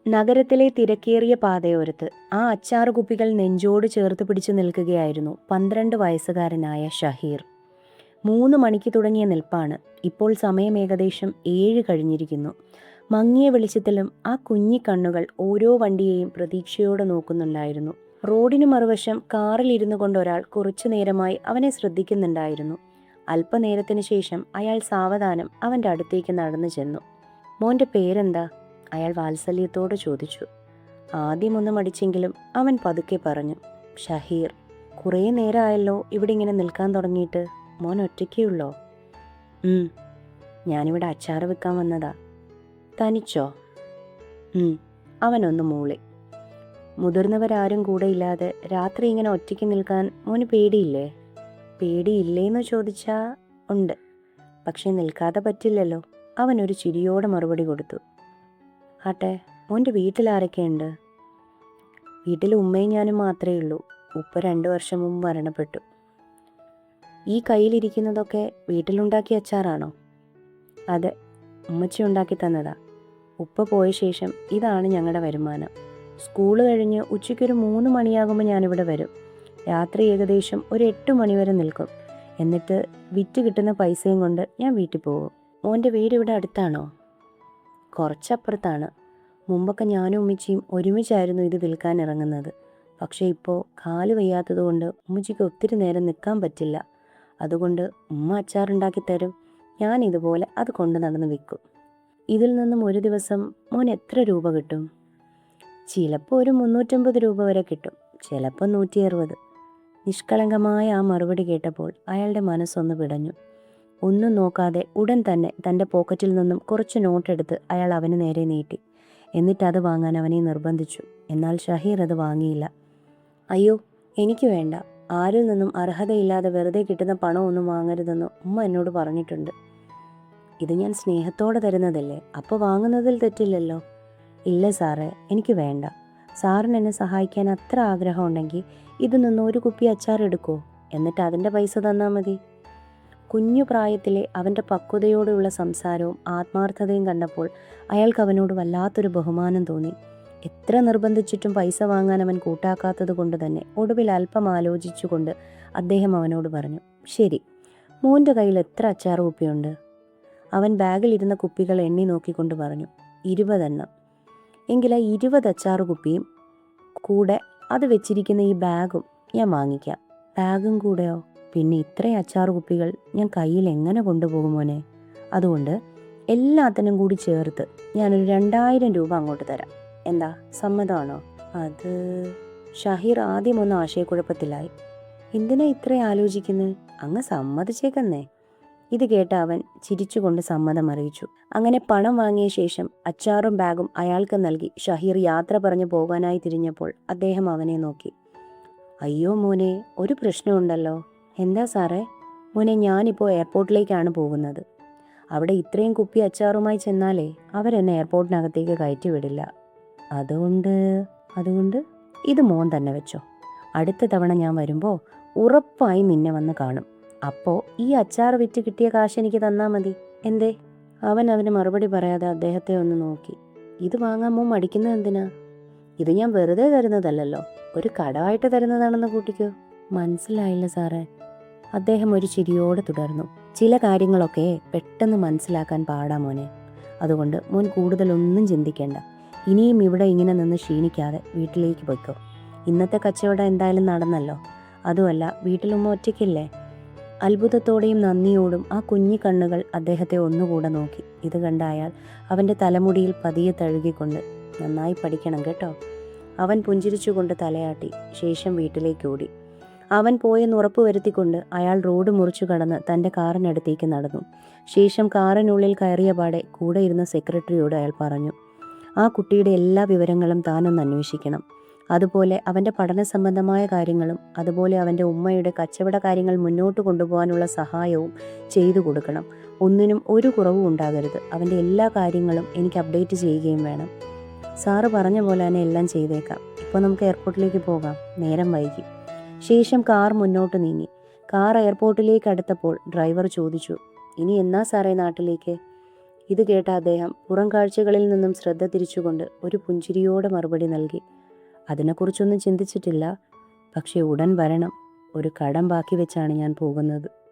നഗരത്തിലെ തിരക്കേറിയ പാതയോരത്ത് ആ അച്ചാറ് കുപ്പികൾ നെഞ്ചോട് ചേർത്ത് പിടിച്ചു നിൽക്കുകയായിരുന്നു 12 വയസ്സുകാരനായ ഷഹീർ. 3 മണിക്ക് തുടങ്ങിയ നിൽപ്പാണ്. ഇപ്പോൾ സമയം ഏകദേശം 7 കഴിഞ്ഞിരിക്കുന്നു. മങ്ങിയ വെളിച്ചത്തിലും ആ കുഞ്ഞിക്കണ്ണുകൾ ഓരോ വണ്ടിയെയും പ്രതീക്ഷയോടെ നോക്കുന്നുണ്ടായിരുന്നു. റോഡിനു മറുവശം കാറിലിരുന്നു കൊണ്ട് ഒരാൾ കുറച്ചു നേരമായി അവനെ ശ്രദ്ധിക്കുന്നുണ്ടായിരുന്നു. അല്പനേരത്തിന് ശേഷം അയാൾ സാവധാനം അവൻ്റെ അടുത്തേക്ക് നടന്നു ചെന്നു. മോൻ്റെ പേരെന്താ? അയാൾ വാത്സല്യത്തോട് ചോദിച്ചു. ആദ്യമൊന്ന് മടിച്ചെങ്കിലും അവൻ പതുക്കെ പറഞ്ഞു, ഷഹീർ. കുറേ നേരമായല്ലോ ഇവിടെ ഇങ്ങനെ നിൽക്കാൻ തുടങ്ങിയിട്ട്. മോൻ ഒറ്റയ്ക്കുള്ളോ? ഞാനിവിടെ അച്ചാറ് വിൽക്കാൻ വന്നതാ. തനിച്ചോ? അവനൊന്ന് മൂളി. മുതിർന്നവരാരും കൂടെ ഇല്ലാതെ രാത്രി ഇങ്ങനെ ഒറ്റയ്ക്ക് നിൽക്കാൻ മോന് പേടിയില്ലേ? പേടിയില്ലേന്ന് ചോദിച്ചാ ഉണ്ട്, പക്ഷെ നിൽക്കാതെ പറ്റില്ലല്ലോ. അവനൊരു ചിരിയോടെ മറുപടി കൊടുത്തു. ആട്ടെ, മോൻ്റെ വീട്ടിലാരൊക്കെയുണ്ട്? വീട്ടിൽ ഉമ്മയും ഞാനും മാത്രമേ ഉള്ളൂ. ഉപ്പ 2 വർഷം മുമ്പ് മരണപ്പെട്ടു. ഈ കയ്യിലിരിക്കുന്നതൊക്കെ വീട്ടിലുണ്ടാക്കിയ അച്ചാറാണോ? അതെ, ഉമ്മച്ചി ഉണ്ടാക്കി തന്നതാ. ഉപ്പ പോയ ശേഷം ഇതാണ് ഞങ്ങളുടെ വരുമാനം. സ്കൂൾ കഴിഞ്ഞ് ഉച്ചയ്ക്കൊരു 3 മണിയാകുമ്പോൾ ഞാനിവിടെ വരും. രാത്രി ഏകദേശം ഒരു 8 മണി വരെ നിൽക്കും. എന്നിട്ട് വിറ്റ് കിട്ടുന്ന പൈസയും കൊണ്ട് ഞാൻ വീട്ടിൽ പോകും. മോൻ്റെ വീട് ഇവിടെ അടുത്താണോ? കുറച്ചപ്പുറത്താണ്. മുമ്പൊക്കെ ഞാനും ഉമ്മച്ചിയും ഒരുമിച്ചായിരുന്നു ഇത് വിൽക്കാൻ ഇറങ്ങുന്നത്. പക്ഷേ ഇപ്പോൾ കാല് വയ്യാത്തത് കൊണ്ട് ഉമ്മച്ചിക്ക് ഒത്തിരി നേരം നിൽക്കാൻ പറ്റില്ല. അതുകൊണ്ട് ഉമ്മ അച്ചാറുണ്ടാക്കി തരും. ഞാൻ ഇതുപോലെ അത് കൊണ്ട് നടന്ന് വിൽക്കും. ഇതിൽ നിന്നും ഒരു ദിവസം മോൻ എത്ര രൂപ കിട്ടും? ചിലപ്പോൾ ഒരു 350 രൂപ വരെ കിട്ടും, ചിലപ്പോൾ 160. നിഷ്കളങ്കമായ ആ മറുപടി കേട്ടപ്പോൾ അയാളുടെ മനസ്സൊന്ന് പിടഞ്ഞു. ഒന്നും നോക്കാതെ ഉടൻ തന്നെ തൻ്റെ പോക്കറ്റിൽ നിന്നും കുറച്ച് നോട്ടെടുത്ത് അയാൾ അവന് നേരെ നീട്ടി. എന്നിട്ട് അത് വാങ്ങാൻ അവനെ നിർബന്ധിച്ചു. എന്നാൽ ഷഹീർ അത് വാങ്ങിയില്ല. അയ്യോ, എനിക്ക് വേണ്ട. ആരിൽ നിന്നും അർഹതയില്ലാതെ വെറുതെ കിട്ടുന്ന പണമൊന്നും വാങ്ങരുതെന്ന് ഉമ്മ എന്നോട് പറഞ്ഞിട്ടുണ്ട്. ഇത് ഞാൻ സ്നേഹത്തോടെ തരുന്നതല്ലേ, അപ്പോൾ വാങ്ങുന്നതിൽ തെറ്റില്ലല്ലോ. ഇല്ല സാറേ, എനിക്ക് വേണ്ട. സാറിന് എന്നെ സഹായിക്കാൻ അത്ര ആഗ്രഹമുണ്ടെങ്കിൽ ഇത് നിന്ന് ഒരു കുപ്പി അച്ചാർ എടുക്കോ, എന്നിട്ട് അതിൻ്റെ പൈസ തന്നാൽ മതി. കുഞ്ഞു പ്രായത്തിലെ അവൻ്റെ പക്വതയോടുള്ള സംസാരവും ആത്മാർത്ഥതയും കണ്ടപ്പോൾ അയാൾക്ക് അവനോട് വല്ലാത്തൊരു ബഹുമാനം തോന്നി. എത്ര നിർബന്ധിച്ചിട്ടും പൈസ വാങ്ങാൻ അവൻ കൂട്ടാക്കാത്തത് കൊണ്ട് തന്നെ ഒടുവിൽ അല്പം ആലോചിച്ചുകൊണ്ട് അദ്ദേഹം അവനോട് പറഞ്ഞു, ശരി, മോൻ്റെ കയ്യിൽ എത്ര അച്ചാർ കുപ്പിയുണ്ട്? അവൻ ബാഗിലിരുന്ന കുപ്പികൾ എണ്ണി നോക്കിക്കൊണ്ട് പറഞ്ഞു, 20 എണ്ണം. എങ്കിൽ ആ 20 അച്ചാർ കുപ്പിയും കൂടെ അത് വെച്ചിരിക്കുന്ന ഈ ബാഗും ഞാൻ വാങ്ങിക്കാം. ബാഗും കൂടെയോ? പിന്നെ ഇത്രയും അച്ചാർ കുപ്പികൾ ഞാൻ കയ്യിൽ എങ്ങനെ കൊണ്ടുപോകും മോനെ? അതുകൊണ്ട് എല്ലാത്തിനും കൂടി ചേർത്ത് ഞാനൊരു 2000 രൂപ അങ്ങോട്ട് തരാം. എന്താ, സമ്മതമാണോ? അത് ഷഹീർ ആദ്യം ഒന്ന് ആശയക്കുഴപ്പത്തിലായി. എന്തിനാ ഇത്രയും ആലോചിക്കുന്നത്? അങ്ങ് സമ്മതിച്ചേക്കെന്നേ. ഇത് കേട്ട അവൻ ചിരിച്ചുകൊണ്ട് സമ്മതം അറിയിച്ചു. അങ്ങനെ പണം വാങ്ങിയ ശേഷം അച്ചാറും ബാഗും അയാൾക്ക് നൽകി ഷഹീർ യാത്ര പറഞ്ഞു പോകാനായി തിരിഞ്ഞപ്പോൾ അദ്ദേഹം അവനെ നോക്കി. അയ്യോ മോനെ, ഒരു പ്രശ്നമുണ്ടല്ലോ. എന്താ സാറേ? മോനെ, ഞാനിപ്പോൾ എയർപോർട്ടിലേക്കാണ് പോകുന്നത്. അവിടെ ഇത്രയും കുപ്പി അച്ചാറുമായി ചെന്നാലേ അവരെന്നെ എയർപോർട്ടിനകത്തേക്ക് കയറ്റി വിടില്ല. അതുകൊണ്ട് ഇത് മോൻ തന്നെ വെച്ചോ. അടുത്ത തവണ ഞാൻ വരുമ്പോൾ ഉറപ്പായി നിന്നെ വന്ന് കാണും. അപ്പോൾ ഈ അച്ചാർ വിറ്റ് കിട്ടിയ കാശ് എനിക്ക് തന്നാൽ മതി. എന്തേ? അവന് മറുപടി പറയാതെ അദ്ദേഹത്തെ ഒന്ന് നോക്കി. ഇത് വാങ്ങാൻ മോൻ മടിക്കുന്നത് എന്തിനാ? ഇത് ഞാൻ വെറുതെ തരുന്നതല്ലല്ലോ, ഒരു കടമായിട്ട് തരുന്നതാണെന്ന് കൂട്ടിക്കോ. മനസ്സിലായില്ല സാറേ. അദ്ദേഹം ഒരു ചിരിയോടെ തുടർന്നു. ചില കാര്യങ്ങളൊക്കെ പെട്ടെന്ന് മനസ്സിലാക്കാൻ പാടാ മോനെ. അതുകൊണ്ട് മോൻ കൂടുതലൊന്നും ചിന്തിക്കേണ്ട. ഇനിയും ഇവിടെ ഇങ്ങനെ നിന്ന് ക്ഷീണിക്കാതെ വീട്ടിലേക്ക് പോയിക്കോ. ഇന്നത്തെ കച്ചവടം എന്തായാലും നടന്നല്ലോ. അതുമല്ല, വീട്ടിലുമ്മ ഒറ്റയ്ക്കില്ലേ? അത്ഭുതത്തോടെയും നന്ദിയോടും ആ കുഞ്ഞി കണ്ണുകൾ അദ്ദേഹത്തെ ഒന്നുകൂടെ നോക്കി. ഇത് കണ്ട അയാൾ അവൻ്റെ തലമുടിയിൽ പതിയെ തഴുകിക്കൊണ്ട്, നന്നായി പഠിക്കണം കേട്ടോ. അവൻ പുഞ്ചിരിച്ചുകൊണ്ട് തലയാട്ടി. ശേഷം വീട്ടിലേക്ക് ഓടി. അവൻ പോയെന്ന് ഉറപ്പ് വരുത്തിക്കൊണ്ട് അയാൾ റോഡ് മുറിച്ചു കടന്ന് തൻ്റെ കാറിനടുത്തേക്ക് നടന്നു. ശേഷം കാറിനുള്ളിൽ കയറിയ പാടെ കൂടെ ഇരുന്ന സെക്രട്ടറിയോട് അയാൾ പറഞ്ഞു, ആ കുട്ടിയുടെ എല്ലാ വിവരങ്ങളും താനൊന്ന് അന്വേഷിക്കണം. അതുപോലെ അവൻ്റെ പഠന സംബന്ധമായ കാര്യങ്ങളും അതുപോലെ അവൻ്റെ ഉമ്മയുടെ കച്ചവട കാര്യങ്ങൾ മുന്നോട്ട് കൊണ്ടുപോകാനുള്ള സഹായവും ചെയ്തു കൊടുക്കണം. ഒന്നിനും ഒരു കുറവും ഉണ്ടാകരുത്. അവൻ്റെ എല്ലാ കാര്യങ്ങളും എനിക്ക് അപ്ഡേറ്റ് ചെയ്യുകയും വേണം. സാറ് പറഞ്ഞ പോലെ തന്നെ എല്ലാം ചെയ്തേക്കാം. ഇപ്പോൾ നമുക്ക് എയർപോർട്ടിലേക്ക് പോകാം, നേരം വൈകി. ശേഷം കാർ മുന്നോട്ട് നീങ്ങി. കാർ എയർപോർട്ടിലേക്ക് അടുത്തപ്പോൾ ഡ്രൈവർ ചോദിച്ചു, ഇനി എന്നാ സാറേ നാട്ടിലേക്ക്? ഇത് കേട്ട അദ്ദേഹം പുറം കാഴ്ചകളിൽ നിന്നും ശ്രദ്ധ തിരിച്ചുകൊണ്ട് ഒരു പുഞ്ചിരിയോടെ മറുപടി നൽകി. അതിനെക്കുറിച്ചൊന്നും ചിന്തിച്ചിട്ടില്ല. പക്ഷെ ഉടൻ വരണം. ഒരു കടം ബാക്കി വെച്ചാണ് ഞാൻ പോകുന്നത്.